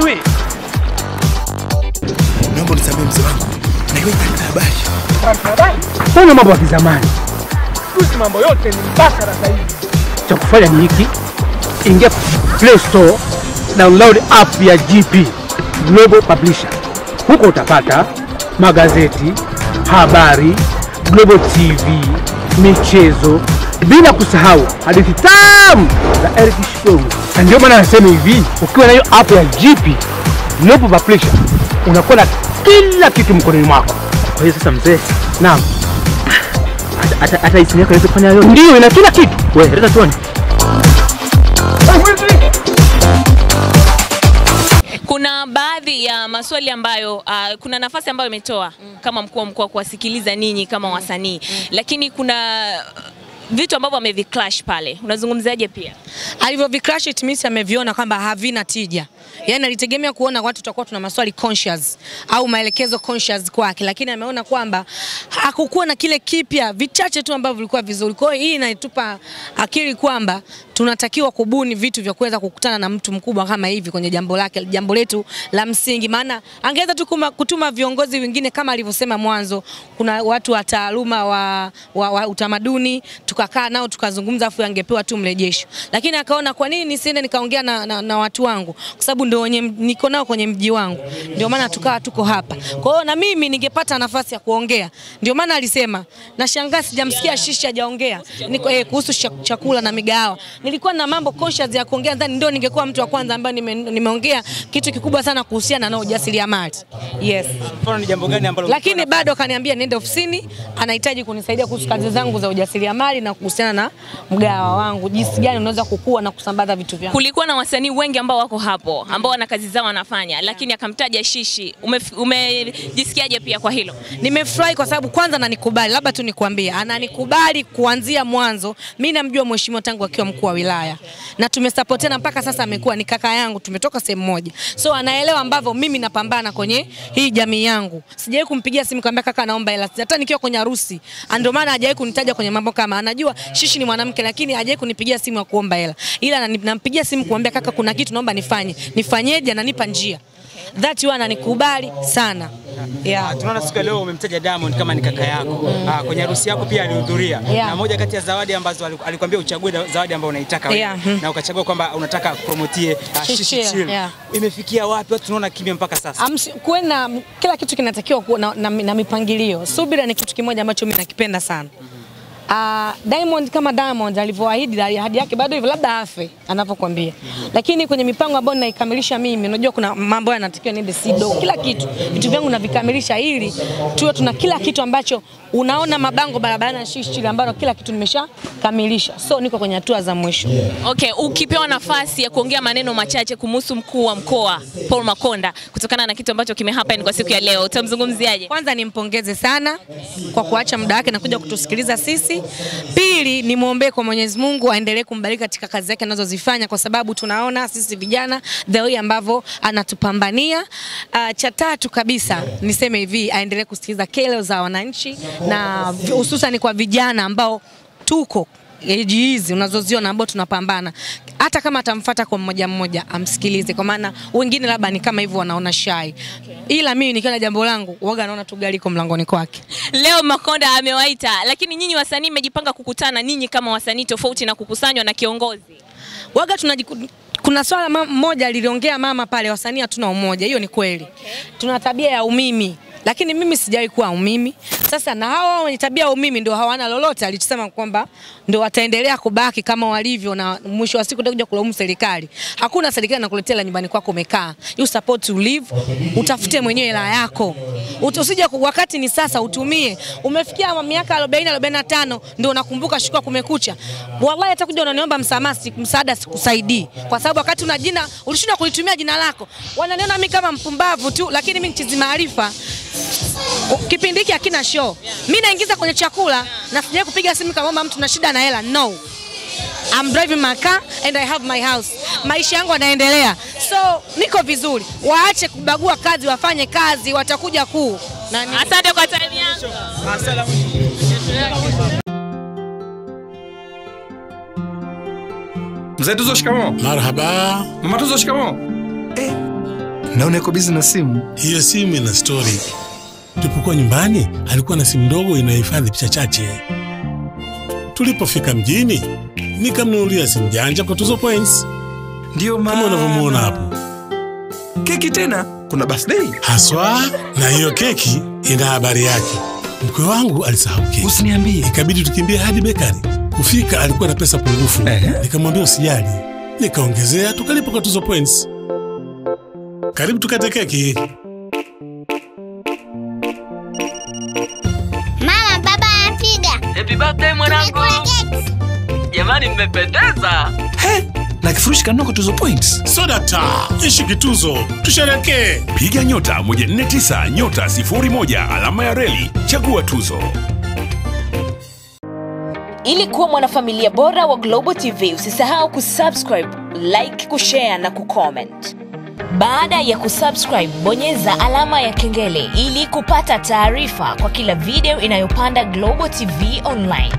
wewe. Naomba nisamehe mzee wangu. Na hiyo taarifa habari. Habari? Mbona mambo ya kizamani? Sisi mambo yote ni mbashara sasa hivi. Cha kufanya ni hiki. Ingia Play Store, download app ya GP Global Publisher. Huko utapata magazeti, habari, Global TV, michezo, bila kusahau hadithi tamu za Eric Shifo. Na ndio maana nasema hivi, ukiwa na hiyo app ya GP Global Publisher, unakuwa na kila kitu mkononi mwako. Kwa hiyo sasa mzee, naam, hata isimu yako inaweza kufanya yote. Ndio, ina kila kitu. Wewe leta tuone. Kuna baadhi ya maswali ambayo kuna nafasi ambayo imetoa kama mkuu wa mkoa kuwasikiliza ninyi kama wasanii, lakini kuna vitu ambavyo ameviclash pale. Unazungumzaje pia? Alivyoviclash it means ameviona kwamba havina tija. Yaani alitegemea kuona watu tutakuwa tuna maswali conscious au maelekezo conscious kwake, lakini ameona kwamba hakukuwa na kile kipya, vichache tu ambavyo vilikuwa vizuri. Kwa hiyo hii inatupa akili kwamba tunatakiwa kubuni vitu vya kuweza kukutana na mtu mkubwa kama hivi kwenye jambo letu la msingi. Maana angeweza tu kutuma viongozi wengine kama alivyosema mwanzo, kuna watu wa taaluma wa utamaduni, tukakaa nao tukazungumza, afu angepewa tu mrejesho. Lakini akaona kwa nini nisiende nikaongea na watu wangu, kwa sababu ndio wenye niko nao kwenye mji wangu. Ndio maana tuko hapa. Kwa hiyo na mimi ningepata nafasi ya kuongea. Ndio maana alisema, nashangaa sijamsikia Shishi hajaongea kuhusu chakula na migahawa. Nilikuwa na mambo conscious ya kuongea, ndani ndio ningekuwa mtu wa kwanza ambaye nimeongea kitu kikubwa sana kuhusiana na ujasiriamali. Yes. Mfano ni jambo gani ambalo, lakini bado kaniambia niende ofisini, anahitaji kunisaidia kuhusu kazi zangu za ujasiriamali na kuhusiana na mgahawa wangu, jinsi gani unaweza kukua na kusambaza vitu vyangu. Kulikuwa na wasanii wengi ambao wako hapo, ambao wana kazi zao wanafanya, lakini akamtaja Shishi. Umejisikiaje pia kwa hilo? Nimefurahi kwa sababu kwanza ananikubali, labda tu nikwambie, ananikubali kuanzia mwanzo. Mimi namjua mheshimiwa tangu akiwa mkuu wa wilaya. Na tumesupportana mpaka sasa, amekuwa ni kaka yangu, tumetoka sehemu moja. So anaelewa ambavyo mimi napambana kwenye hii jamii yangu. Sijawahi kumpigia simu kumwambia kaka naomba hela. Hata nikiwa kwenye harusi, ndio maana hajawahi kunitaja kwenye mambo kama, anajua Shishi ni mwanamke, lakini hajawahi kunipigia simu ya kuomba hela. Ila nampigia simu kumwambia kaka kuna kitu naomba nifanye. Nifanyeje? Ananipa njia. That one ananikubali sana. Yeah. Tunaona siku leo umemtaja Diamond kama ni kaka yako. Kwenye harusi yako pia alihudhuria. Yeah. Na moja kati ya zawadi ambazo alikwambia uchague zawadi ambayo unaitaka wewe. Yeah. Na ukachagua kwamba unataka kupromotie Shishi Chill. Yeah. Imefikia wapi? Watu tunaona kimya mpaka sasa. Kuena kila kitu kinatakiwa kuwa na mipangilio. Subira ni kitu kimoja ambacho mimi nakipenda sana. Diamond kama Diamond alivyoahidi ahadi yake bado hivyo, labda afe anapokuambia. Lakini kwenye mipango ambayo ninaikamilisha mimi, unajua kuna mambo yanatakiwa niende sido, kila kitu. Vitu vyangu navikamilisha ili tuwe tuna kila kitu ambacho unaona mabango barabarani na Shishi ambalo kila kitu nimeshakamilisha. So niko kwenye hatua za mwisho. Okay, ukipewa nafasi ya kuongea maneno machache kumhusu mkuu wa mkoa Paul Makonda kutokana na kitu ambacho kimehappen kwa siku ya leo, utamzungumziaje? Kwanza nimpongeze sana kwa kuacha muda wake na kuja kutusikiliza sisi. Pili, nimuombe kwa Mwenyezi Mungu aendelee kumbariki katika kazi yake anazozifanya, kwa sababu tunaona sisi vijana the way ambavyo anatupambania. Cha tatu kabisa niseme hivi, aendelee kusikiliza kero za wananchi, na hususan kwa vijana ambao tuko hizi unazoziona ambao tunapambana. Hata kama atamfuata kwa mmoja mmoja, amsikilize, kwa maana wengine labda ni kama hivyo wanaona shy. Ila mimi nikiwa na jambo langu, waga naona tu gari liko mlangoni kwake. Leo Makonda amewaita, lakini nyinyi wasanii mmejipanga kukutana ninyi kama wasanii tofauti na kukusanywa na kiongozi. Waga kuna swala moja liliongea mama pale, wasanii hatuna umoja. Hiyo ni kweli. Okay. Tuna tabia ya umimi. Lakini mimi sijawahi kuwa umimi. Sasa na hao wenye tabia ya umimi ndio hawana lolote, alichosema kwamba ndio wataendelea kubaki kama walivyo, na mwisho wa siku utakuja kulaumu serikali. Hakuna serikali inakuletea nyumbani kwako umekaa. You support to live, utafute mwenyewe hela yako. Usije wakati ni sasa utumie. Umefikia miaka 40 45 ndio unakumbuka shuka kumekucha. Wallahi atakuja unaniomba msaada sikusaidii. Kwa sababu wakati una jina ulishindwa kulitumia jina lako. Wananiona mimi kama mpumbavu tu, lakini mimi nichizi maarifa. Kipindi hiki hakina show. Mimi naingiza kwenye chakula na sijawahi kupiga simu kama mtu na shida na hela. No. I'm driving my car and I have my house. Maisha yangu yanaendelea. So niko vizuri. Waache kubagua kazi, wafanye kazi, watakuja kuu. Asante kwa time yako. Asalamu. Mzee Tuzo, shikamoo. Marhaba. Mama Tuzo, shikamoo. Naona yuko busy na simu. Hiyo simu ina story. Tulipokuwa nyumbani, alikuwa na simu ndogo inayohifadhi picha chache. Tulipofika mjini, nikamnunulia simu janja kwa Tuzo Points. Ndio kama unavyomuona hapo. Keki tena? Kuna birthday? Haswa, na hiyo keki ina habari yake. Mkwe wangu alisahau keki. Usiniambie. Ikabidi tukimbie hadi bakery. Kufika alikuwa na pesa pungufu. Nikamwambia usijali. Nikaongezea tukalipa kwa Tuzo Points. Karibu tukate keki. Mama, baba anapiga. Happy birthday mwanangu. Jamani mmependeza. Na kifurushi kanoko Tuzo Points. Soda ta, ishi kituzo, tusherehekee. Piga nyota 149 nyota 01 alama ya reli, chagua Tuzo. Ili kuwa mwanafamilia bora wa Global TV, usisahau kusubscribe, like, kushare na kucomment. Baada ya kusubscribe, bonyeza alama ya kengele ili kupata taarifa kwa kila video inayopanda Global TV Online.